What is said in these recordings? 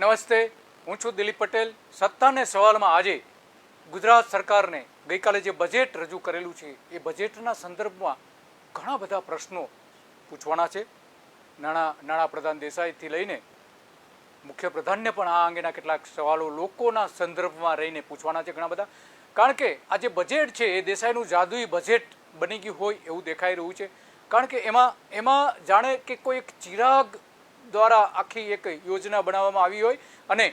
નમસ્તે, હું છું દિલીપ પટેલ. સત્તાને સવાલમાં આજે ગુજરાત સરકારને ગઈકાલે જે બજેટ રજૂ કરેલું છે એ બજેટના સંદર્ભમાં ઘણા બધા પ્રશ્નો પૂછવાના છે. નાણાપ્રધાન દેસાઈથી લઈને મુખ્યપ્રધાનને પણ આ અંગેના કેટલાક સવાલો લોકોના સંદર્ભમાં રહીને પૂછવાના છે ઘણા બધા. કારણ કે આ જે બજેટ છે એ દેસાઈનું જાદુઈ બજેટ બની ગયું હોય એવું દેખાઈ રહ્યું છે. કારણ કે એમાં જાણે કે કોઈ એક ચિરાગ દ્વારા આખી એક યોજના બનાવવામાં આવી હોય અને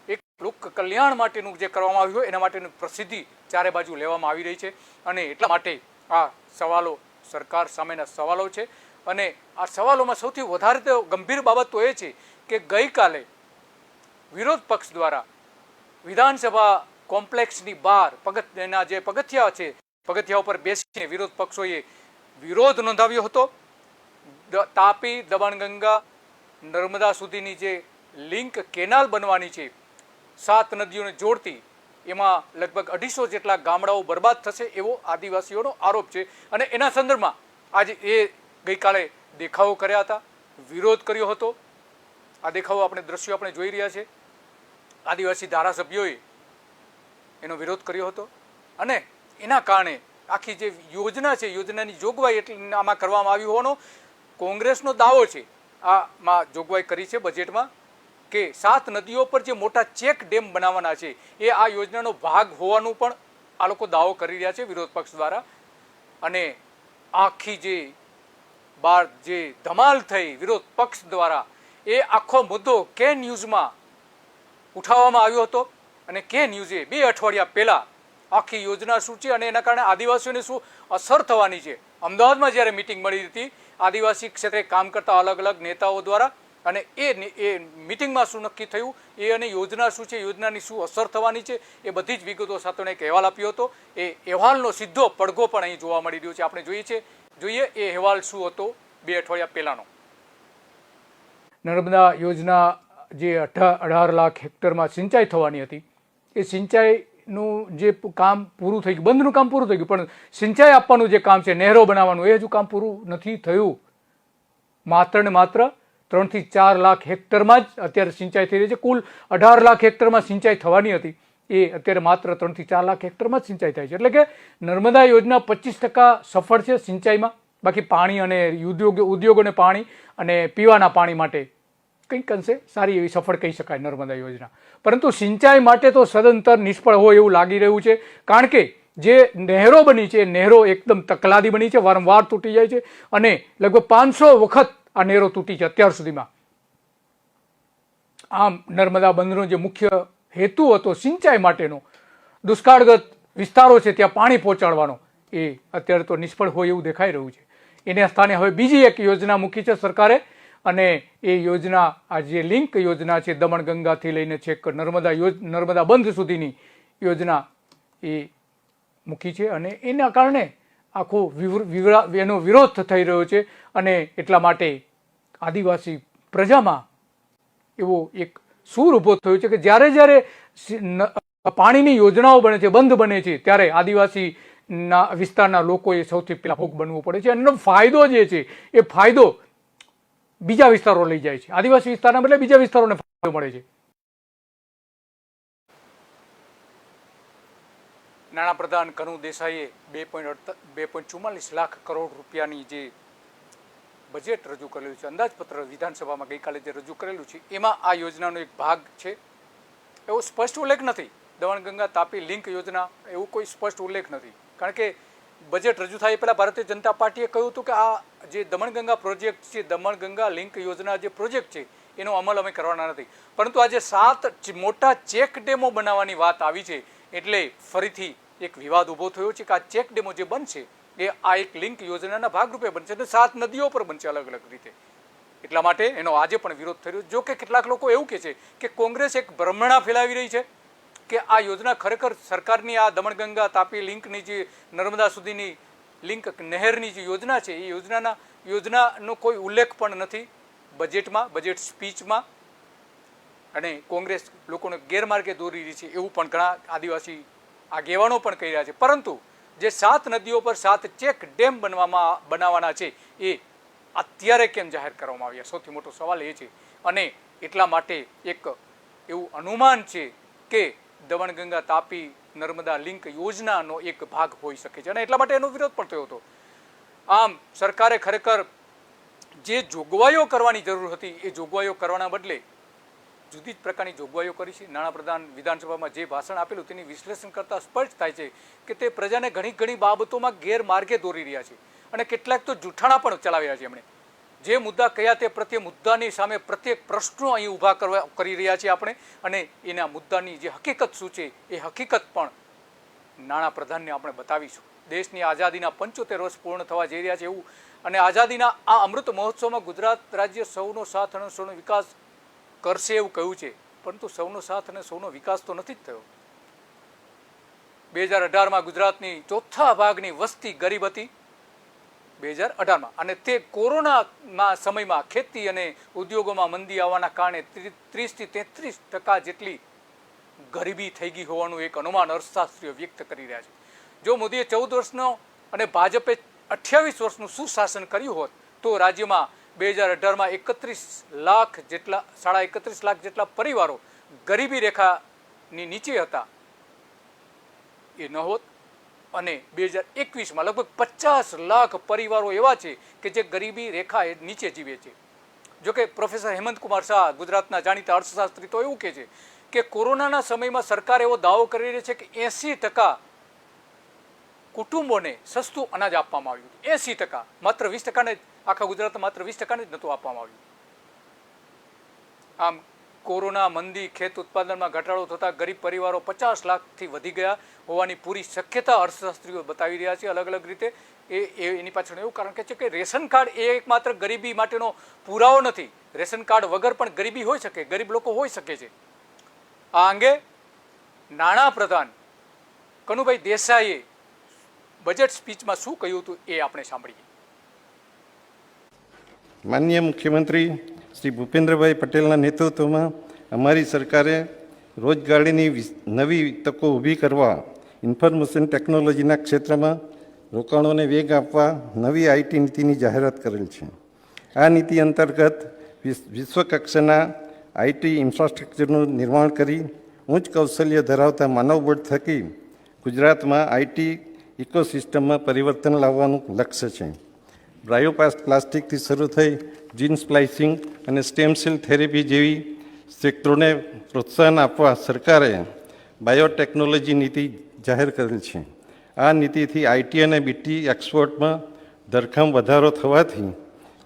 એક લોક કલ્યાણ માટેનું જે કરવામાં આવ્યું હોય એના માટેની પ્રસિદ્ધિ ચારે બાજુ લેવામાં આવી રહી છે. અને એટલા માટે આ સવાલો સરકાર સામેના સવાલો છે. અને આ સવાલોમાં સૌથી વધારે તો ગંભીર બાબત તો એ છે કે ગઈકાલે વિરોધ પક્ષ દ્વારા વિધાનસભા કોમ્પ્લેક્સની બહાર એના જે પગથિયા છે પગથિયા ઉપર બેસીને વિરોધ પક્ષોએ વિરોધ નોંધાવ્યો હતો. તાપી દમણગંગા નર્મદા સુધીની જે લિંક કેનાલ બનવાની છે 7 નદીઓને જોડતી, એમાં લગભગ 250 જેટલા ગામડાઓ બરબાદ થશે એવો આદિવાસીઓનો આરોપ છે. અને એના સંદર્ભમાં આજે એ ગઈકાલે દેખાવો કર્યા હતા, વિરોધ કર્યો હતો. આ દેખાવો દ્રશ્યો આપણે જોઈ રહ્યા છે. આદિવાસી ધારાસભ્યોએ એનો વિરોધ કર્યો હતો અને એના કારણે આખી જે યોજના છે યોજનાની જોગવાઈ એટલે આમાં કરવામાં આવી હોવાનો કોંગ્રેસનો દાવો છે. આમાં જોગવાઈ કરી છે બજેટમાં કે 7 નદીઓ પર જે મોટા ચેક ડેમ બનાવવાના છે એ આ યોજનાનો ભાગ હોવાનું પણ આ લોકો દાવો કરી રહ્યા છે વિરોધ પક્ષ દ્વારા. અને આખી જે ધમાલ થઈ વિરોધ પક્ષ દ્વારા એ આખો મુદ્દો કે ન્યૂઝમાં ઉઠાવવામાં આવ્યો હતો. અને કે ન્યૂઝે 2 અઠવાડિયા પહેલાં આખી યોજના શું છે અને એના કારણે આદિવાસીઓને શું અસર થવાની છે. અમદાવાદમાં જ્યારે મિટિંગ મળી હતી આદિવાસી ક્ષેત્રે કામ કરતા અલગ અલગ નેતાઓ દ્વારા, અને એ મિટિંગમાં શું નક્કી થયું એ અને યોજના શું છે, યોજનાની શું અસર થવાની છે, એ બધી જ વિગતો સાથેનો એક અહેવાલ આપ્યો હતો. એ અહેવાલનો સીધો પડઘો પણ અહીં જોવા મળી રહ્યો છે. આપણે જોઈએ એ અહેવાલ શું હતો 2 અઠવાડિયા પહેલાનો. નર્મદા યોજના જે 18 લાખ હેક્ટરમાં સિંચાઈ થવાની હતી એ સિંચાઈનું જે કામ પૂરું થઈ ગયું, બંધનું કામ પૂરું થઈ ગયું, પણ સિંચાઈ આપવાનું જે કામ છે નહેરો બનાવવાનું એ હજુ કામ પૂરું નથી થયું. માત્ર ને માત્ર 3 થી 4 લાખ હેક્ટરમાં જ અત્યારે સિંચાઈ થઈ રહી છે. કુલ 18 લાખ હેક્ટરમાં સિંચાઈ થવાની હતી એ અત્યારે માત્ર 3 થી 4 લાખ હેક્ટરમાં જ સિંચાઈ થાય છે. એટલે કે નર્મદા યોજના 25% સફળ છે સિંચાઈમાં. બાકી પાણી અને ઉદ્યોગોને પાણી અને પીવાના પાણી માટે કંઈક અંશે સારી એવી સફળ કહી શકાય નર્મદા યોજના. પરંતુ સિંચાઈ માટે તો સદંતર નિષ્ફળ હોય એવું લાગી રહ્યું છે. કારણ કે જે નહેરો બની છે એ નહેરો એકદમ તકલાદી બની છે, વારંવાર તૂટી જાય છે અને લગભગ 500 વખત આ નહેરો તૂટી છે અત્યાર સુધીમાં. આમ નર્મદા બંધનો જે મુખ્ય હેતુ હતો સિંચાઈ માટેનો, દુષ્કાળગ્રસ્ત વિસ્તારો છે ત્યાં પાણી પહોંચાડવાનો, એ અત્યારે તો નિષ્ફળ હોય એવું દેખાઈ રહ્યું છે. એને સ્થાને હવે બીજી એક યોજના મૂકી છે સરકારે, અને એ યોજના આ જે લિંક યોજના છે દમણગંગાથી લઈને છેક નર્મદા બંધ સુધીની યોજના એ મૂકી છે. અને એના કારણે આખો એનો વિરોધ થઈ રહ્યો છે. અને એટલા માટે આદિવાસી પ્રજામાં એવો એક સૂર ઊભો થયો છે કે જ્યારે પાણીની યોજનાઓ બને છે, બંધ બને છે, ત્યારે આદિવાસીના વિસ્તારના લોકોએ સૌથી પહેલા ભોગ બનવું પડે છે. એનો ફાયદો જે છે એ ફાયદો બીજા વિસ્તારો લઈ જાય છે. આદિવાસી વિસ્તારના બદલે બીજા વિસ્તારોને ફાયદો મળે છે. નાણાપ્રધાન કનુ દેસાઈએ 2.44 લાખ કરોડ રૂપિયાની જે બજેટ રજૂ કરેલું છે, અંદાજપત્ર વિધાનસભામાં ગઈકાલે જે રજૂ કરેલું છે એમાં આ યોજનાનો એક ભાગ છે. એવો સ્પષ્ટ ઉલ્લેખ નથી. દમણગંગા તાપી લિંક યોજના એવું કોઈ સ્પષ્ટ ઉલ્લેખ નથી. કારણ કે બજેટ રજૂ થાય પહેલાં ભારતીય જનતા પાર્ટીએ કહ્યું હતું કે આ જે દમણગંગા પ્રોજેક્ટ છે, દમણગંગા લિંક યોજના જે પ્રોજેક્ટ છે એનો અમલ અમે કરવાના નથી. પરંતુ આજે 7 મોટા ચેક ડેમો બનાવવાની વાત આવી છે એટલે ફરીથી એક વિવાદ ઊભો થયો છે કે આ ચેક ડેમો જે બનશે એ આ એક લિંક યોજનાના ભાગરૂપે બનશે અને 7 નદીઓ પર બનશે અલગ અલગ રીતે. એટલા માટે એનો આજે પણ વિરોધ થઈ રહ્યો. જો કે કેટલાક લોકો એવું કહે છે કે કોંગ્રેસ એક ભ્રમણા ફેલાવી રહી છે કે આ યોજના ખરેખર સરકારની આ દમણગંગા તાપી લિંકની જે નર્મદા સુધીની લિંક નહેરની જે યોજના છે એ યોજનાનો કોઈ ઉલ્લેખ પણ નથી બજેટમાં, બજેટ સ્પીચમાં. અને કોંગ્રેસ લોકોને ગેરમાર્ગે દોરી રહી છે એવું પણ ઘણા આદિવાસી આગેવાનો પણ કહી રહ્યા છે. પરંતુ જે 7 નદીઓ પર 7 ચેક ડેમ બનાવવાના છે એ અત્યારે કેમ જાહેર કરવામાં આવ્યા, સૌથી મોટો સવાલ એ છે. અને એટલા માટે એક એવું અનુમાન છે કે દમણગંગા તાપી નર્મદા લિંક યોજનાનો એક ભાગ હોઈ શકે છે અને એટલા માટે એનો વિરોધ પણ થયો હતો. આમ સરકારે ખરેખર જે જોગવાઈઓ કરવાની જરૂર હતી એ જોગવાઈઓ કરવાના બદલે જુદી જ પ્રકારની જોગવાઈઓ કરી છે. નાણાપ્રધાન વિધાનસભામાં જે ભાષણ આપેલું તેની વિશ્લેષણ કરતાં સ્પષ્ટ થાય છે કે તે પ્રજાને ઘણી બાબતોમાં ગેરમાર્ગે દોરી રહ્યા છે અને કેટલાક તો જૂઠાણા પણ ચલાવી રહ્યા છે. એમણે જે મુદ્દા કયા તે પ્રત્યે મુદ્દાની સામે પ્રત્યેક પ્રશ્નો અહીં ઊભા કરી રહ્યા છીએ આપણે અને એના મુદ્દાની જે હકીકત શું છે એ હકીકત પણ નાણાપ્રધાનને આપણે બતાવીશું. દેશની આઝાદીના 75 વર્ષ પૂર્ણ થવા જઈ રહ્યા છે એવું અને આઝાદીના આ અમૃત મહોત્સવમાં ગુજરાત રાજ્ય સૌનો સાથ અને સૌનો વિકાસ કરશે એવું કહ્યું છે, પરંતુ સૌનો સાથ અને સૌનો વિકાસ તો નથી જ થયો. 2018માં ગુજરાતની ચોથા ભાગની વસ્તી ગરીબ હતી 2018માં અને તે કોરોનાના સમયમાં ખેતી અને ઉદ્યોગોમાં મંદી આવવાના કારણે 30 થી 33% જેટલી ગરીબી થઈ ગઈ હોવાનું એક અનુમાન અર્થશાસ્ત્રીઓ વ્યક્ત કરી રહ્યા છે. જો મોદીએ 14 વર્ષનો અને ભાજપે 28 વર્ષનું સુશાસન કર્યું હોત તો રાજ્યમાં 2018માં 31 લાખ જેટલા 31.5 લાખ જેટલા પરિવારો ગરીબી રેખાની નીચે હતા એ ન હોત અને 2021માં લગભગ 50 લાખ પરિવારો એવા છે કે જે ગરીબી રેખા નીચે જીવે છે. જોકે પ્રોફેસર હેમંત કુમાર શાહ ગુજરાતના જાણીતા અર્થશાસ્ત્રી તો એવું કહે છે કે કોરોનાના સમયમાં સરકાર એવો દાવો કરી રહી છે કે 80% કુટુંબોને સસ્તું અનાજ આપવામાં આવ્યું. 80%, માત્ર 20%ને આખા ગુજરાતમાં માત્ર 20%ને જ નહોતું આપવામાં આવ્યું. આમ કોરોના મંદી ખેત ઉત્પાદનમાં ઘટાડો થતાં ગરીબ પરિવારો 50 લાખથી વધી ગયા હોવાની પૂરી શક્યતા અર્થશાસ્ત્રીઓ બતાવી રહ્યા છે અલગ અલગ રીતે. એની પાછળ એવું કારણ કે છે કે રેશન કાર્ડ એ એકમાત્ર ગરીબી માટેનો પુરાવો નથી. રેશન કાર્ડ વગર પણ ગરીબી હોઈ શકે, ગરીબ લોકો હોઈ શકે છે. આ અંગે નાણાપ્રધાન કનુભાઈ દેસાઈએ બજેટ સ્પીચમાં શું કહ્યું હતું એ આપણે સાંભળીએ. માનનીય મુખ્યમંત્રી શ્રી ભૂપેન્દ્રભાઈ પટેલના નેતૃત્વમાં અમારી સરકારે રોજગારીની નવી તકો ઊભી કરવા ઇન્ફોર્મેશન ટેકનોલોજીના ક્ષેત્રમાં રોકાણોને વેગ આપવા નવી આઈટી નીતિની જાહેરાત કરેલ છે. આ નીતિ અંતર્ગત વિશ્વકક્ષાના આઈટી ઇન્ફ્રાસ્ટ્રક્ચરનું નિર્માણ કરી ઉચ્ચ કૌશલ્ય ધરાવતા માનવબળ થકી ગુજરાતમાં આઈટી ઇકોસિસ્ટમમાં પરિવર્તન લાવવાનું લક્ષ્ય છે. બાયોપ્લાસ્ટિકથી શરૂ થઈ જીન સ્પ્લાઇસિંગ અને સ્ટેમ સેલ થેરેપી જેવી ક્ષેત્રોને પ્રોત્સાહન આપવા સરકારે બાયોટેકનોલોજી નીતિ જાહેર કરેલ છે. આ નીતિથી આઈટી અને બીટી એક્સપોર્ટમાં ધરખમ વધારો થવાથી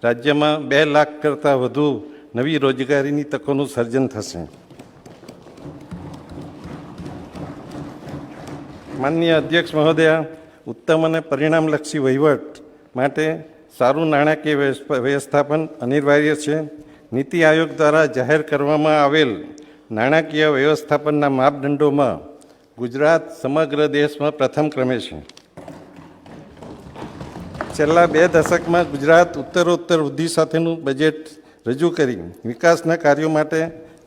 રાજ્યમાં 2 લાખ કરતાં વધુ નવી રોજગારીની તકોનું સર્જન થશે. માનનીય અધ્યક્ષ મહોદયા, ઉત્તમ અને પરિણામલક્ષી વહીવટ માટે સારું નાણાકીય વ્યવસ્થાપન અનિવાર્ય છે. નીતિ આયોગ દ્વારા જાહેર કરવામાં આવેલ નાણાકીય વ્યવસ્થાપનના માપદંડોમાં ગુજરાત સમગ્ર દેશમાં પ્રથમ ક્રમે છે. છેલ્લા 2 દશકમાં ગુજરાત ઉત્તરોત્તર વૃદ્ધિ સાથેનું બજેટ રજૂ કરી વિકાસના કાર્યો માટે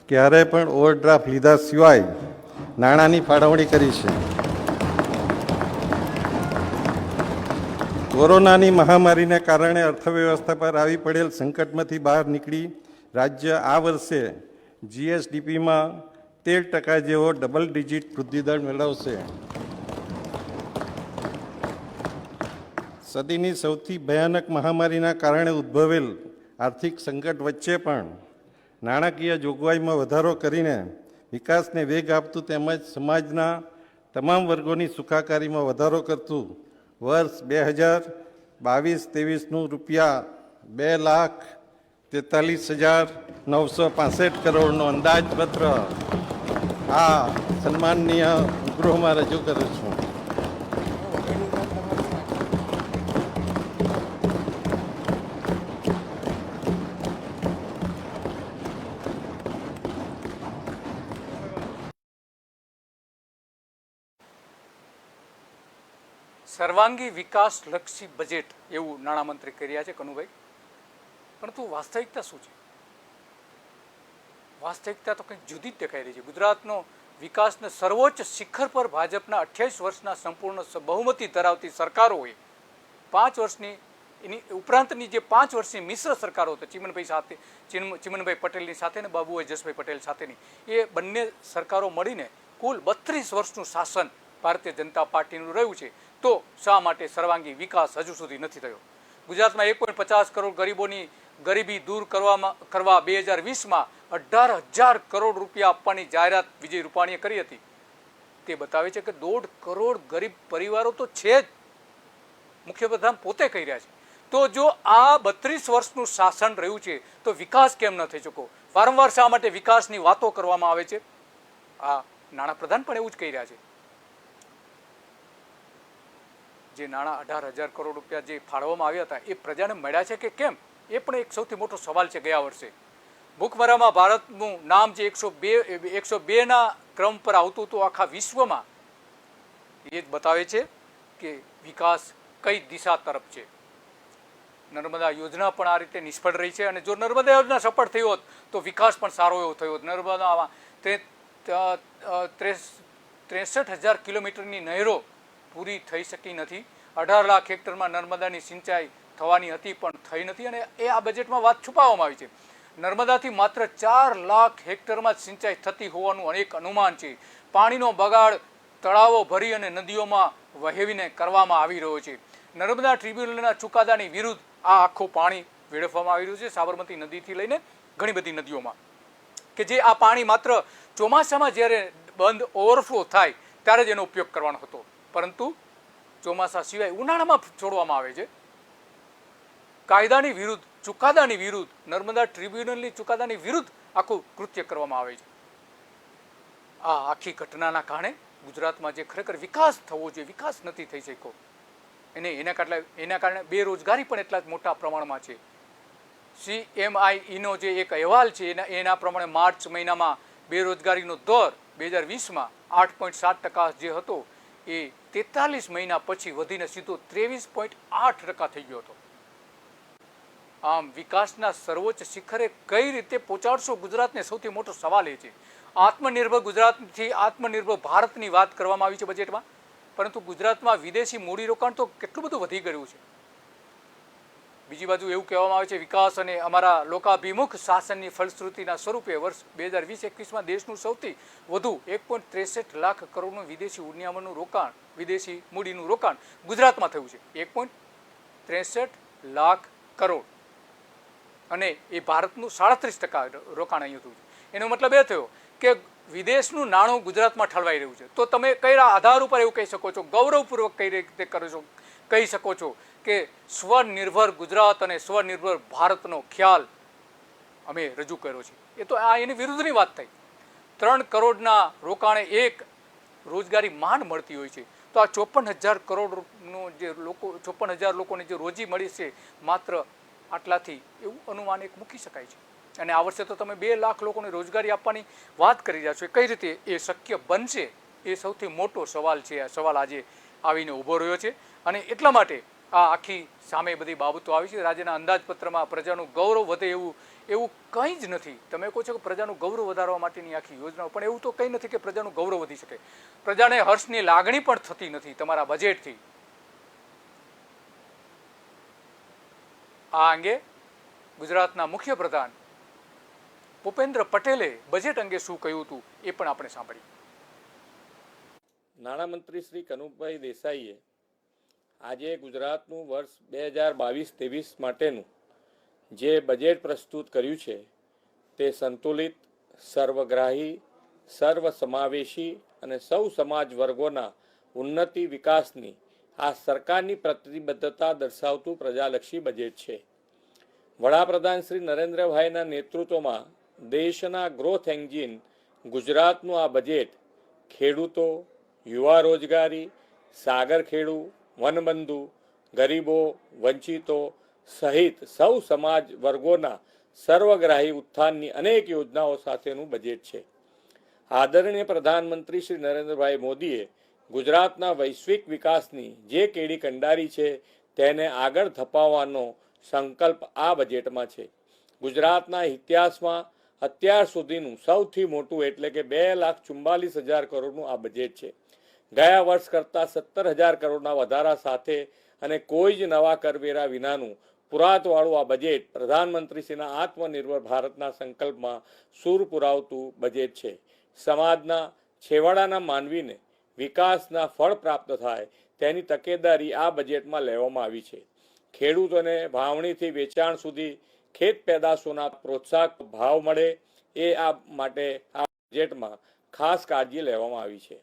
ક્યારેય પણ ઓવરડ્રાફ્ટ લીધા સિવાય નાણાંની ફાળવણી કરી છે. કોરોનાની મહામારીને કારણે અર્થવ્યવસ્થા પર આવી પડેલ સંકટમાંથી બહાર નીકળી રાજ્ય આ વર્ષે જીએસડીપીમાં 13% જેવો ડબલ ડિજિટ વૃદ્ધિદર મેળવશે. સદીની સૌથી ભયાનક મહામારીના કારણે ઉદ્ભવેલ આર્થિક સંકટ વચ્ચે પણ નાણાકીય જોગવાઈમાં વધારો કરીને વિકાસને વેગ આપતું તેમજ સમાજના તમામ વર્ગોની સુખાકારીમાં વધારો કરતું વર્ષ 2022-23નું ₹2,43,965 કરોડનો અંદાજપત્ર આ સન્માનનીય ગૃહમાં રજૂ કરું છું. સર્વાંગી વિકાસલક્ષી બજેટ એવું નાણામંત્રી કહી રહ્યા છે કનુભાઈ, પરંતુ વાસ્તવિકતા શું છે? વાસ્તવિકતા તો કંઈક જુદી જ દેખાઈ રહી છે. ગુજરાતનો વિકાસને સર્વોચ્ચ શિખર પર ભાજપના 28 વર્ષના સંપૂર્ણ બહુમતી ધરાવતી સરકારોએ 5 વર્ષની એની ઉપરાંતની જે 5 વર્ષની મિશ્ર સરકારો હતી ચિમનભાઈ પટેલની સાથે અને બાબુભાઈ જસભાઈ પટેલ સાથેની, એ બંને સરકારો મળીને કુલ 32 વર્ષનું શાસન ભારતીય જનતા પાર્ટીનું રહ્યું છે. તો શા માટે સર્વાંગી વિકાસ હજુ સુધી નથી થયો? ગુજરાતમાં 1.50 કરોડ ગરીબોની ગરીબી દૂર કરવા 2020માં 18,000 કરોડ રૂપિયા આપવાની જાહેરાત વિજય રૂપાણીએ કરી હતી. તે બતાવે છે કે 1.5 કરોડ ગરીબ પરિવારો તો છે જ, મુખ્યપ્રધાન પોતે કહી રહ્યા છે. તો જો આ 32 વર્ષનું શાસન રહ્યું છે તો વિકાસ કેમ ન થઈ શકો? વારંવાર શા માટે વિકાસની વાતો કરવામાં આવે છે? આ નાણાપ્રધાન પણ એવું જ કહી રહ્યા છે. જે નાણાં 18,000 કરોડ રૂપિયા જે ફાળવવામાં આવ્યા હતા એ પ્રજાને મળ્યા છે કે કેમ? એ પણ એક સૌથી મોટો સવાલ છે. ગયા વર્ષે ભૂખમરામાં ભારતનું નામ જે 102ના ક્રમ પર આવતું હતું આખા વિશ્વમાં, એ જ બતાવે છે કે વિકાસ કઈ દિશા તરફ છે. નર્મદા યોજના પણ આ રીતે નિષ્ફળ રહી છે. અને જો નર્મદા યોજના સફળ થઈ હોત તો વિકાસ પણ સારો એવો થયો હોત. નર્મદામાં 63,000 કિલોમીટરની નહેરો પૂરી થઈ શકી નથી. 18 લાખ હેક્ટરમાં નર્મદાની સિંચાઈ થવાની હતી પણ થઈ નથી. અને એ આ બજેટમાં વાત છુપાવવામાં આવી છે. નર્મદાથી માત્ર 4 લાખ હેક્ટરમાં જ સિંચાઈ થતી હોવાનું અનેક અનુમાન છે. પાણીનો બગાડ તળાવો ભરી અને નદીઓમાં વહેવીને કરવામાં આવી રહ્યો છે. નર્મદા ટ્રિબ્યુનલના ચુકાદાની વિરુદ્ધ આ આખું પાણી વેડફવામાં આવી રહ્યું છે સાબરમતી નદીથી લઈને ઘણી બધી નદીઓમાં, કે જે આ પાણી માત્ર ચોમાસામાં જ્યારે બંધ ઓવરફ્લો થાય ત્યારે જ એનો ઉપયોગ કરવાનો હતો, પરંતુ ચોમાસા સિવાય ઉનાળામાં છોડવામાં આવે છે. કાયદાની વિરુદ્ધ, ચુકાદાની વિરુદ્ધ, નર્મદા ટ્રિબ્યુનલની ચુકાદાની વિરુદ્ધ આખું કૃત્ય કરવામાં આવે છે. આ આખી ઘટનાના કારણે ગુજરાતમાં જે ખરેખર વિકાસ થવો જોઈએ, વિકાસ નથી થઈ શક્યો. એના કારણે બેરોજગારી પણ એટલા જ મોટા પ્રમાણમાં છે. CMIનો જે એક અહેવાલ છે એના પ્રમાણે માર્ચ મહિનામાં બેરોજગારીનો દર 2020માં 8.7% જે હતો એ 43 મહિના પછી વધીને સીધો 23.8% થઈ ગયો હતો. આમ વિકાસના સર્વોચ્ચ શિખરે કઈ રીતે પહોંચાડશો ગુજરાતને? સૌથી મોટો સવાલ એ છે. આત્મનિર્ભર ગુજરાતથી આત્મનિર્ભર ભારતની વાત કરવામાં આવી છે બજેટમાં, પરંતુ ગુજરાતમાં વિદેશી મૂડીરોકાણ તો કેટલું બધું વધી ગયું છે. બીજી બાજુ એવું કહેવામાં આવે છે વિકાસ અને અમારા લોકાભિમુખ શાસનની ફલશ્રુતિના સ્વરૂપે વર્ષ 2020-21માં દેશનું સૌથી વધુ 1.63 લાખ કરોડનું વિદેશી ઉનિયામણનું રોકાણ, વિદેશી મૂડીનું રોકાણ ગુજરાતમાં થયું છે. 1.63 લાખ કરોડ, અને એ ભારતનું 37% રોકાણ અહીં થયું છે. એનો મતલબ એ થયો કે વિદેશનું નાણું ગુજરાતમાં ઠલવાઈ રહ્યું છે. તો તમે કયા આધાર ઉપર એવું કહી શકો છો, ગૌરવપૂર્વક કઈ રીતે કહી શકો છો કે સ્વનિર્ભર ગુજરાત અને સ્વનિર્ભર ભારતનો ખ્યાલ અમે રજૂ કર્યો છે? એ તો આ એની વિરુદ્ધની વાત થઈ. 3 કરોડના રોકાણે એક રોજગારી માંડ મળતી હોય છે. તો આ 54,000 કરોડનો જે લોકો, 54,000 લોકોને જે રોજી મળી છે માત્ર આટલાથી, એવું અનુમાન એક મૂકી શકાય છે. અને આ વર્ષે તો તમે 2 લાખ લોકોને રોજગારી આપવાની વાત કરી રહ્યા છો. કઈ રીતે એ શક્ય બનશે? એ સૌથી મોટો સવાલ છે. આ સવાલ આજે આવીને ઊભો રહ્યો છે. અને એટલા માટે આ આખી સામે બધી બાબતો આવી છે. રાજ્યના અંદાજપત્રમાં પ્રજાનું ગૌરવ વધે એવું કંઈ જ નથી. તમે કહો છો કે પ્રજાનું ગૌરવ વધારવા માટેની આખી યોજનાઓ, પણ એવું તો કંઈ નથી કે પ્રજાનું ગૌરવ વધી શકે. પ્રજાને હર્ષની લાગણી પણ થતી નથી તમારા બજેટથી. આ અંગે ગુજરાતના મુખ્યપ્રધાન ભૂપેન્દ્ર પટેલે બજેટ અંગે શું કહ્યું હતું એ પણ આપણે સાંભળીએ. નાણામંત્રી શ્રી કનુભાઈ દેસાઈએ આજે ગુજરાતનું વર્ષ 2022-23 માટેનું જે બજેટ પ્રસ્તુત કર્યું છે તે સંતુલિત, સર્વગ્રાહી, સર્વસમાવેશી અને સૌ સમાજ વર્ગોના ઉન્નતિ વિકાસની આ સરકારની પ્રતિબદ્ધતા દર્શાવતું પ્રજાલક્ષી બજેટ છે. વડાપ્રધાન શ્રી નરેન્દ્રભાઈના નેતૃત્વમાં દેશના ગ્રોથ એન્જિન ગુજરાતનું આ બજેટ ખેડૂતો, યુવા રોજગારી, સાગર ખેડુ, વનબંધુ, ગરીબો, વંચિતો સહિત સૌ સમાજ વર્ગોના સર્વગ્રાહી ઉત્થાનની અનેક યોજનાઓ સાથેનું બજેટ છે. આદરણીય પ્રધાનમંત્રી શ્રી નરેન્દ્રભાઈ મોદીએ ગુજરાતના વૈશ્વિક વિકાસની જે કેડી કંડારી છે તેને આગળ ધપાવવાનો સંકલ્પ આ બજેટમાં છે. ગુજરાતના ઇતિહાસમાં અત્યાર સુધીનું સૌથી મોટું એટલે કે 2,44,000 કરોડનું આ બજેટ છે. ગયા વર્ષ કરતાં 17,000 કરોડના વધારા સાથે અને કોઈ જ નવા કરવેરા વિનાનું પુરાતવાળું આ બજેટ પ્રધાનમંત્રીશ્રીના આત્મનિર્ભર ભારતના સંકલ્પમાં સૂર પુરાવતું બજેટ છે. સમાજના છેવાડાના માનવીને વિકાસના ફળ પ્રાપ્ત થાય તેની તકેદારી આ બજેટમાં લેવામાં આવી છે. ખેડૂતોને વાવણીથી વેચાણ સુધી ખેત પેદાશોના પ્રોત્સાહક ભાવ મળે એ આ માટે આ બજેટમાં ખાસ કાળજી લેવામાં આવી છે.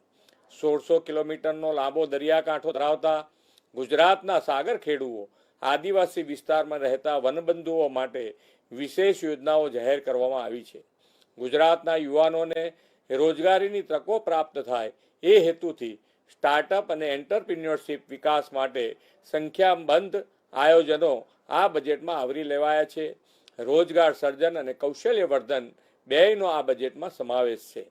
1600 કિલોમીટરનો લાંબો દરિયાકાંઠો ધરાવતા ગુજરાતના સાગર ખેડૂઓ આદિવાસી વિસ્તારમાં રહેતા વનબંધુઓ માટે વિશેષ યોજનાઓ જાહેર કરવામાં આવી છે. ગુજરાતના યુવાનોને રોજગારીની તકો પ્રાપ્ત થાય એ હેતુથી સ્ટાર્ટઅપ અને એન્ટરપ્રિન્યોરશિપ વિકાસ માટે સંખ્યાબંધ આયોજનો આ બજેટમાં આવરી લેવાયા છે. રોજગાર સર્જન અને કૌશલ્ય વર્ધન બેયનો આ બજેટમાં સમાવેશ છે.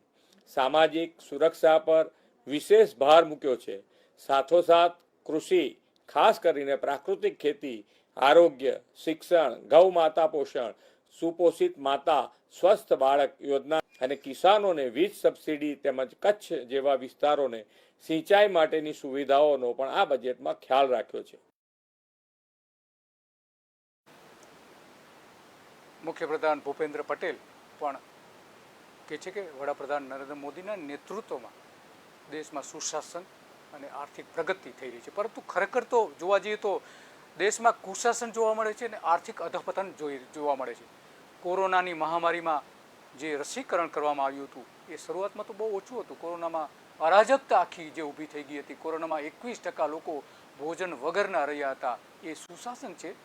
સામાજિક સુરક્ષા પર વિશેષ ભાર મૂક્યો છે. સાથોસાથ કૃષિ, ખાસ કરીને પ્રાકૃતિક ખેતી, આરોગ્ય, શિક્ષણ, ગૌ માતા પોષણ, સુપોષિત માતા, સ્વસ્થ બાળક યોજના અને કિસાનોને વીજ સબસિડી તેમજ કચ્છ જેવા વિસ્તારોને સિંચાઈ માટેની સુવિધાઓનો પણ આ બજેટમાં ખ્યાલ રાખ્યો છે. મુખ્યપ્રધાન ભૂપેન્દ્ર પટેલ પણ કહે છે કે વડાપ્રધાન નરેન્દ્ર મોદીના નેતૃત્વમાં દેશમાં સુશાસન અને આર્થિક પ્રગતિ થઈ રહી છે. પરંતુ ખરેખર તો જોવા જઈએ તો દેશમાં કુશાસન જોવા મળે છે અને આર્થિક અધપતન જોવા મળે છે. કોરોનાની મહામારીમાં જે રસીકરણ કરવામાં આવ્યું હતું એ શરૂઆતમાં તો બહુ ઓછું હતું. કોરોનામાં અરાજકતા આખી જે ઊભી થઈ ગઈ હતી. કોરોનામાં 21% લોકો ભોજન વગરના રહ્યા હતા. એ સુશાસન છે,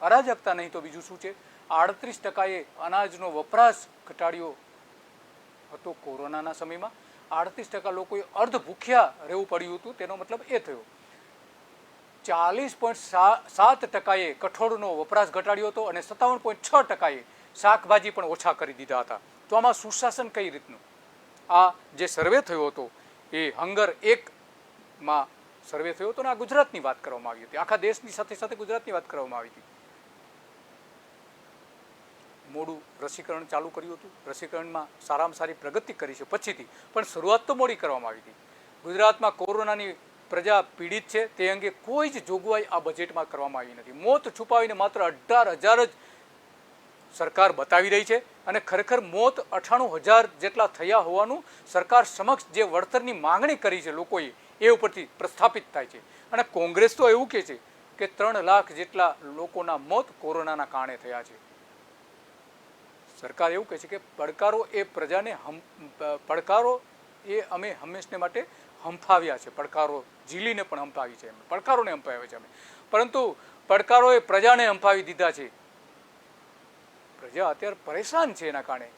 અરાજકતા નહીં તો બીજું શું છે. 38%એ અનાજનો વપરાશ ઘટાડ્યો હતો કોરોનાના સમયમાં. 38% લોકોએ અર્ધ ભૂખ્યા રહેવું પડ્યું હતું. તેનો મતલબ એ થયો 40.7%એ કઠોળનો વપરાશ ઘટાડ્યો હતો અને 57.6%એ શાકભાજી પણ ઓછા કરી દીધા હતા. તો આમાં સુશાસન કઈ રીતનું? આ જે સર્વે થયો હતો એ હંગર 1માં સર્વે થયો હતો અને આ ગુજરાતની વાત કરવામાં આવી હતી. આખા દેશની સાથે સાથે ગુજરાતની વાત કરવામાં આવી હતી. મોડું રસીકરણ ચાલુ કર્યું હતું. રસીકરણમાં સારામાં સારી પ્રગતિ કરી છે પછીથી, પણ શરૂઆત તો મોડી કરવામાં આવી હતી. ગુજરાતમાં કોરોનાની પ્રજા પીડિત છે તે અંગે કોઈ જ જોગવાઈ આ બજેટમાં કરવામાં આવી નથી. મોત છુપાવીને માત્ર 18,000 જ સરકાર બતાવી રહી છે અને ખરેખર મોત 98,000 જેટલા થયા હોવાનું સરકાર સમક્ષ જે વળતરની માંગણી કરી છે લોકોએ એ ઉપરથી પ્રસ્થાપિત થાય છે. અને કોંગ્રેસ તો એવું કહે છે કે 3 લાખ જેટલા લોકોના મોત કોરોનાના કારણે થયા છે. સરકાર એવું કહે છે કે પડકારો એ પ્રજાને પડકારો એ અમે હંમેશને માટે હંફાવ્યા છે. પડકારો ઝીલીને પણ હંફાવી છે, પડકારોને હંફાવ્યા છે અમે, પરંતુ પડકારોએ પ્રજાને હંફાવી દીધા છે. પ્રજા અત્યારે પરેશાન છે. એના કારણે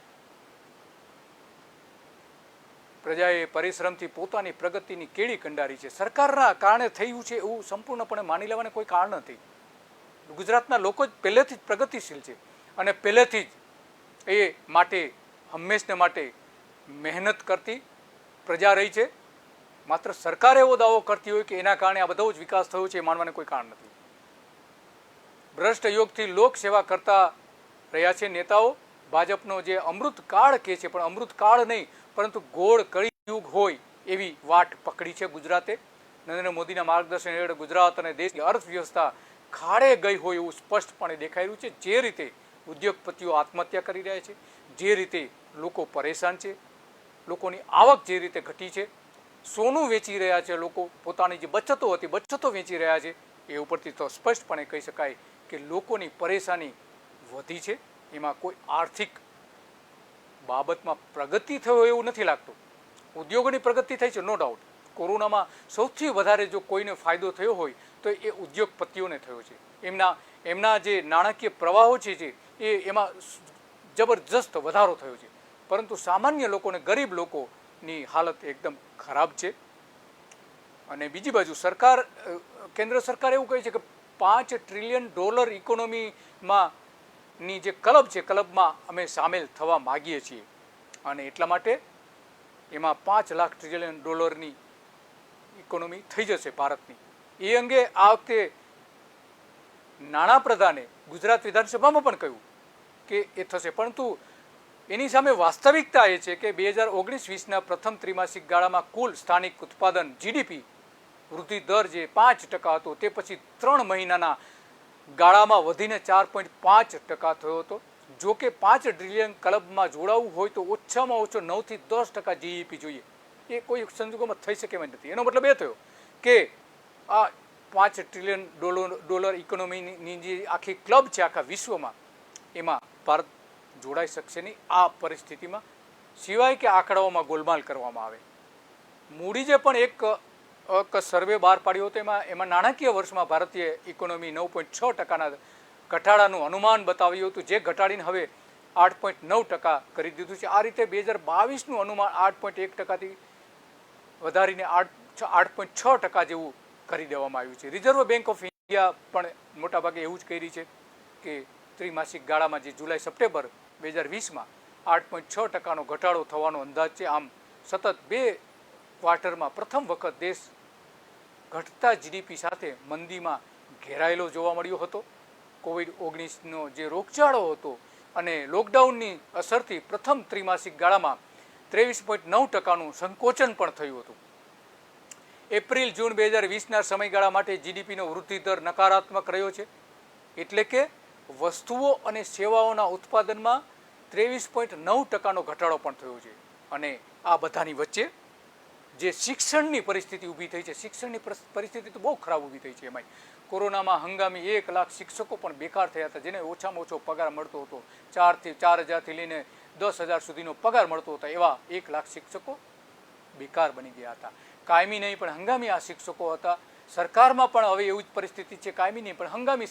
પ્રજાએ પરિશ્રમથી પોતાની પ્રગતિની કેડી કંડારી છે. સરકારના કારણે થયું છે એવું સંપૂર્ણપણે માની લેવાને કોઈ કારણ નથી. ગુજરાતના લોકો જ પહેલેથી જ પ્રગતિશીલ છે અને પહેલેથી જ એ માટે હંમેશને માટે મહેનત કરતી પ્રજા રહી છે. માત્ર સરકાર એવો દાવો કરતી હોય કે એના કારણે આ બધો જ વિકાસ થયો છે એ માનવાને કોઈ કારણ નથી. ભ્રષ્ટ યોગથી લોકસેવા કરતા રહ્યા છે નેતાઓ. ભાજપનો જે અમૃતકાળ કહે છે, પણ અમૃતકાળ નહીં પરંતુ ગોળ કળિયુગ હોય એવી વાટ પકડી છે ગુજરાતે. નરેન્દ્ર મોદીના માર્ગદર્શન હેઠળ ગુજરાત અને દેશની અર્થવ્યવસ્થા ખાડે ગઈ હોય એવું સ્પષ્ટપણે દેખાઈ રહ્યું છે. જે રીતે ઉદ્યોગપતિઓ આત્મહત્યા કરી રહ્યા છે, જે રીતે લોકો પરેશાન છે, લોકોની આવક જે રીતે ઘટી છે, સોનું વેચી રહ્યા છે લોકો, પોતાની જે બચતો હતી બચતો વેચી રહ્યા છે, એ ઉપરથી તો સ્પષ્ટપણે કહી શકાય કે લોકોની પરેશાની વધી છે. એમાં કોઈ આર્થિક બાબતમાં પ્રગતિ થયો એવું નથી લાગતું. ઉદ્યોગોની પ્રગતિ થઈ છે, નો ડાઉટ. કોરોનામાં સૌથી વધારે જો કોઈને ફાયદો થયો હોય તો એ ઉદ્યોગપતિઓને થયો છે. એમના જે નાણાકીય પ્રવાહો છે એમાં જબરજસ્ત વધારો થયો છે. પરંતુ સામાન્ય લોકોને, ગરીબ લોકોની હાલત એકદમ ખરાબ છે. અને બીજી બાજુ સરકાર, કેન્દ્ર સરકાર એવું કહે છે કે $5 ટ્રિલિયન ઇકોનોમીમાં ની જે ક્લબ છે, ક્લબમાં અમે સામેલ થવા માગીએ છીએ અને એટલા માટે એમાં $5 લાખ ટ્રિલિયન ઇકોનોમી થઈ જશે ભારતની. એ અંગે આ વખતે નાણાપ્રધાને ગુજરાત વિધાનસભામાં પણ કહ્યું કે એ થશે, પરંતુ એની સામે વાસ્તવિકતા એ છે કે 2019-20ના પ્રથમ ત્રિમાસિક ગાળામાં કુલ સ્થાનિક ઉત્પાદન GDP વૃદ્ધિ દર જે 5% હતો તે પછી 3 મહિનાના ગાળામાં વધીને 4.5% થયો હતો. જો કે 5 ટ્રિલિયન ક્લબમાં જોડાવવું હોય તો ઓછામાં ઓછો 9 થી 10% જીડીપી જોઈએ. એ કોઈ સંજોગોમાં થઈ શકે એમ નથી. એનો મતલબ એ થયો કે આ 5 ટ્રિલિયન ડોલર ઇકોનોમીની જે આખી ક્લબ છે આખા વિશ્વમાં, એમાં ભારત જોડાઈ શકશે નહીં આ પરિસ્થિતિમાં, સિવાય કે આંકડાઓમાં ગોલમાલ કરવામાં આવે. મૂડીજે પણ એક સર્વે બહાર પાડ્યો હતો. એમાં નાણાકીય વર્ષમાં ભારતીય ઇકોનોમી 9.6%ના ઘટાડાનું અનુમાન બતાવ્યું હતું, જે ઘટાડીને હવે 8.9% કરી દીધું છે. આ રીતે 2022નું અનુમાન 8.1%થી વધારીને 8.6% જેવું કરી દેવામાં આવ્યું છે. રિઝર્વ બેંક ઓફ ઇન્ડિયા પણ મોટાભાગે એવું જ કરી છે કે ત્રિમાસિક ગાળામાં જે જુલાઈ સપ્ટેમ્બર 2020માં 8.6%નો ઘટાડો થવાનો અંદાજ છે. આમ સતત 2 ક્વાર્ટરમાં પ્રથમ વખત દેશ ઘટતા જીડીપી સાથે મંદીમાં ઘેરાયેલો જોવા મળ્યો હતો. કોવિડ-19નો જે રોગચાળો હતો અને લોકડાઉનની અસરથી પ્રથમ ત્રિમાસિક ગાળામાં 23.9%નું સંકોચન પણ થયું હતું. એપ્રિલ જૂન 2020ના સમયગાળા માટે જીડીપીનો વૃદ્ધિ દર નકારાત્મક રહ્યો છે. એટલે કે વસ્તુઓ અને સેવાઓના ઉત્પાદનમાં 23.9%નો ઘટાડો પણ થયો છે. અને આ બધાની વચ્ચે જે શિક્ષણની પરિસ્થિતિ ઊભી થઈ છે, શિક્ષણની પરિસ્થિતિ તો બહુ ખરાબ ઊભી થઈ છે. એમાંય કોરોનામાં હંગામી 1 લાખ શિક્ષકો પણ બેકાર થયા હતા, જેને ઓછામાં ઓછો પગાર મળતો હતો. 4,000થી લઈને 10,000 સુધીનો પગાર મળતો હતો. એવા 1 લાખ શિક્ષકો બેકાર બની ગયા હતા. કાયમી નહીં પણ હંગામી આ શિક્ષકો હતા. સરકારમાં પણ હવે એવી જ પરિસ્થિતિ છે, કાયમી નહીં પણ હંગામી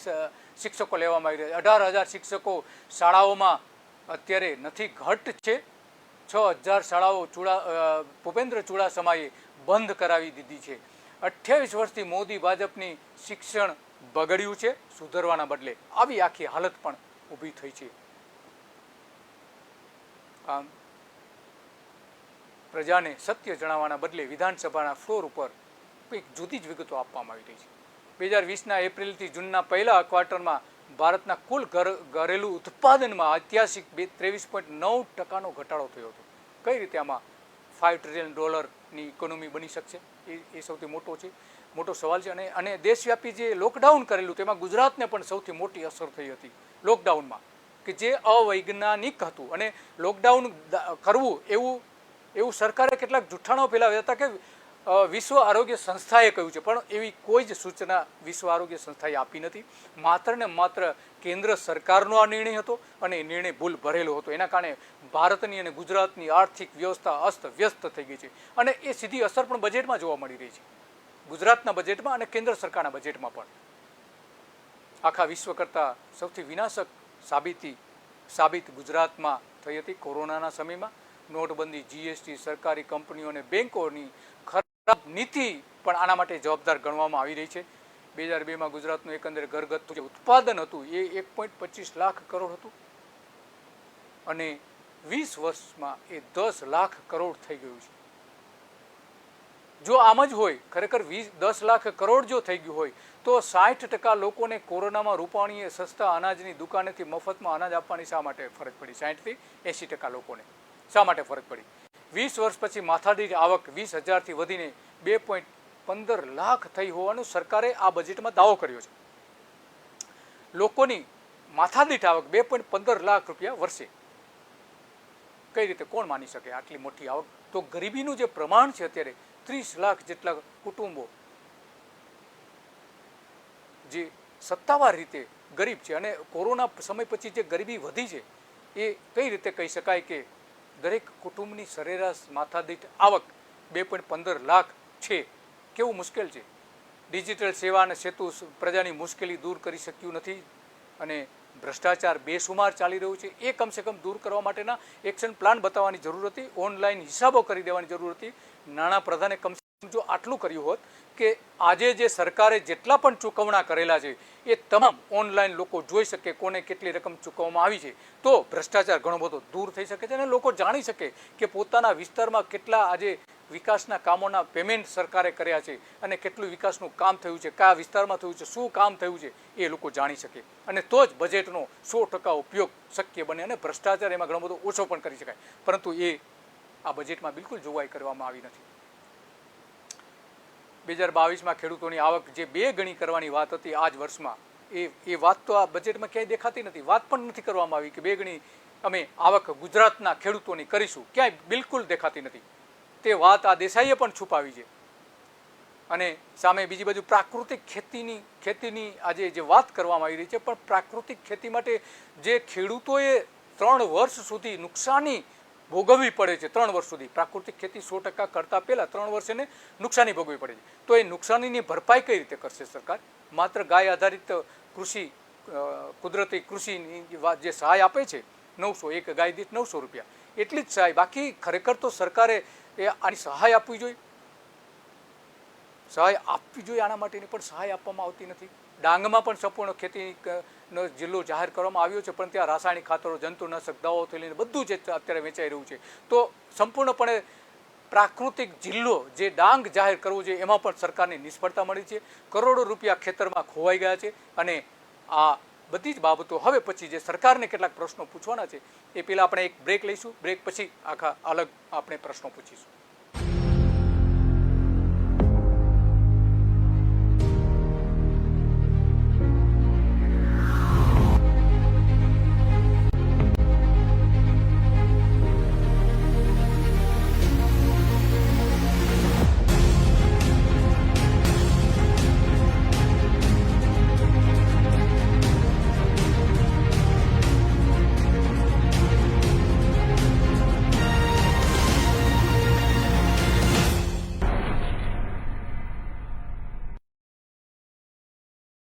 શિક્ષકો લેવામાં આવી રહ્યા. 18,000 શિક્ષકો શાળાઓમાં અત્યારે નથી, ઘટ છે. 6,000 શાળાઓ ભૂપેન્દ્ર ચુડાસમાએ બંધ કરાવી દીધી છે. 28 વર્ષથી મોદી ભાજપની શિક્ષણ બગડ્યું છે, સુધરવાના બદલે આવી આખી હાલત પણ ઊભી થઈ છે. આમ પ્રજાને સત્ય જણાવવાના બદલે વિધાનસભાના ફ્લોર ઉપર કંઈક જુદી જ વિગતો આપવામાં આવી રહી છે. 2020ના એપ્રિલથી જૂનના પહેલા ક્વાર્ટરમાં ભારતના કુલ ઘરેલું ઉત્પાદનમાં ઐતિહાસિક 23.9%નો ઘટાડો થયો હતો. કઈ રીતે આમાં 5 ટ્રિલિયન ડોલરની ઇકોનોમી બની શકશે? એ સૌથી મોટો સવાલ છે. અને દેશવ્યાપી જે લોકડાઉન કરેલું તેમાં ગુજરાતને પણ સૌથી મોટી અસર થઈ હતી લોકડાઉનમાં, કે જે અવૈજ્ઞાનિક હતું. અને લોકડાઉન કરવું એવું સરકારે કેટલાક જુઠ્ઠાણો ફેલાવ્યા હતા કે વિશ્વ આરોગ્ય સંસ્થાએ કહ્યું છે, પણ એવી કોઈ જ સૂચના વિશ્વ આરોગ્ય સંસ્થાએ આપી નથી. માત્ર ને માત્ર કેન્દ્ર સરકારનો આ નિર્ણય હતો અને એ નિર્ણય ભૂલ ભરેલો હતો. એના કારણે ભારતની અને ગુજરાતની આર્થિક વ્યવસ્થા અસ્તવ્યસ્ત થઈ ગઈ છે. અને એ સીધી અસર પણ બજેટમાં જોવા મળી રહી છે, ગુજરાતના બજેટમાં અને કેન્દ્ર સરકારના બજેટમાં પણ. આખા વિશ્વ કરતાં સૌથી વિનાશક સાબિત ગુજરાતમાં થઈ હતી કોરોનાના સમયમાં. નોટબંધી, જીએસટી, સરકારી કંપનીઓ અને બેન્કોની ખરાબ નીતિ પણ આના માટે જવાબદાર ગણવામાં આવી રહી છે. 2002માં ગુજરાતનું એકંદરે ઘરગથ્થુ જે ઉત્પાદન હતું એ 1.25 લાખ કરોડ હતું અને 20 વર્ષમાં એ 10 લાખ કરોડ થઈ ગયું છે. જો આમ જ હોય, ખરેખર 10 લાખ કરોડ જો થઈ ગયું હોય તો 60% લોકોને કોરોનામાં રૂપાણીએ સસ્તા અનાજની દુકાનેથી મફતમાં અનાજ આપવાની શા માટે ફરજ પડી? 60થી 80% લોકોને શા માટે ફરજ પડી? 20 વર્ષ પછી માથાદીઠ આવક 20,000થી વધીને 2.15 લાખ થઈ હોવાનું સરકારે આ બજેટમાં દાવો કર્યો છે. લોકોની માથાદીઠ આવક 2.15 લાખ રૂપિયા વર્ષે. કઈ રીતે કોણ માની શકે આટલી મોટી આવક? તો ગરીબીનું જે પ્રમાણ છે અત્યારે 30 લાખ જેટલા કુટુંબો જે સત્તાવાર રીતે ગરીબ છે, અને કોરોના સમય પછી જે ગરીબી વધી છે એ કઈ રીતે કહી શકાય કે દરેક કુટુંબની સરેરાશ માથાદીઠ આવક 2.15 લાખ છે? કેવું મુશ્કેલ છે. ડિજિટલ સેવા અને સેતુ પ્રજાની મુશ્કેલી દૂર કરી શક્યું નથી અને ભ્રષ્ટાચાર બેસુમાર ચાલી રહ્યું છે. એ કમસે કમ દૂર કરવા માટેના એક્શન પ્લાન બતાવવાની જરૂર હતી, ઓનલાઈન હિસાબો કરી દેવાની જરૂર હતી. નાણાં પ્રધાને કમસે કમ જો આટલું કર્યું હોત કે આજે જે સરકારે જેટલા પણ ચૂકવણા કરેલા છે એ તમામ ઓનલાઈન લોકો જોઈ શકે કોને કેટલી રકમ ચૂકવવામાં આવી છે, તો ભ્રષ્ટાચાર ઘણો બધો દૂર થઈ શકે છે અને લોકો જાણી શકે કે પોતાના વિસ્તારમાં કેટલા આજે વિકાસના કામોના પેમેન્ટ સરકારે કર્યા છે અને કેટલું વિકાસનું કામ થયું છે, કયા વિસ્તારમાં થયું છે, શું કામ થયું છે, એ લોકો જાણી શકે. અને તો જ બજેટનો 100% ઉપયોગ શક્ય બને અને ભ્રષ્ટાચાર એમાં ઘણો બધો ઓછો પણ કરી શકાય. પરંતુ એ આ બજેટમાં બિલકુલ જોગવાઈ કરવામાં આવી નથી. 2022માં ખેડૂતોની આવક જે 2 ગણી કરવાની વાત હતી આ જ વર્ષમાં, એ વાત તો આ બજેટમાં ક્યાંય દેખાતી નથી. વાત પણ નથી કરવામાં આવી કે 2 ગણી અમે આવક ગુજરાતના ખેડૂતોની કરીશું, ક્યાંય બિલકુલ દેખાતી નથી. તે વાત આ દેસાઈએ પણ છુપાવી છે. અને સામે બીજી બાજુ પ્રાકૃતિક ખેતીની આજે જે વાત કરવામાં આવી રહી છે, પણ પ્રાકૃતિક ખેતી માટે જે ખેડૂતોએ 3 વર્ષ સુધી નુકસાની ભોગવવી પડે છે, 3 વર્ષ સુધી પ્રાકૃતિક ખેતી 100% કરતા પહેલા 3 વર્ષ એને નુકસાની ભોગવવી પડે છે. તો એ નુકસાનીની ભરપાઈ કઈ રીતે કરશે સરકાર? માત્ર ગાય આધારિત કૃષિ, કુદરતી કૃષિની જે સહાય આપે છે 900, એક ગાય દીઠ 900 રૂપિયા, એટલી જ સહાય. બાકી ખરેખર તો સરકારે આની સહાય આપવી જોઈએ, આના માટેની પણ સહાય આપવામાં આવતી નથી. ડાંગમાં પણ સંપૂર્ણ ખેતીનો જિલ્લો જાહેર કરવામાં આવ્યો છે, પણ ત્યાં રાસાયણિક ખાતરો, જંતુનાશક દવાઓથી લઈને બધું જ અત્યારે વેચાઈ રહ્યું છે. તો સંપૂર્ણપણે પ્રાકૃતિક જિલ્લો જે ડાંગ જાહેર કરવો જોઈએ એમાં પણ સરકારની નિષ્ફળતા મળી છે. કરોડો રૂપિયા ખેતરમાં ખોવાઈ ગયા છે. અને આ બધી જ બાબતો હવે પછી જે સરકારને કેટલાક પ્રશ્નો પૂછવાના છે એ પહેલાં આપણે એક બ્રેક લઈશું. બ્રેક પછી આખા અલગ આપણે પ્રશ્નો પૂછીશું.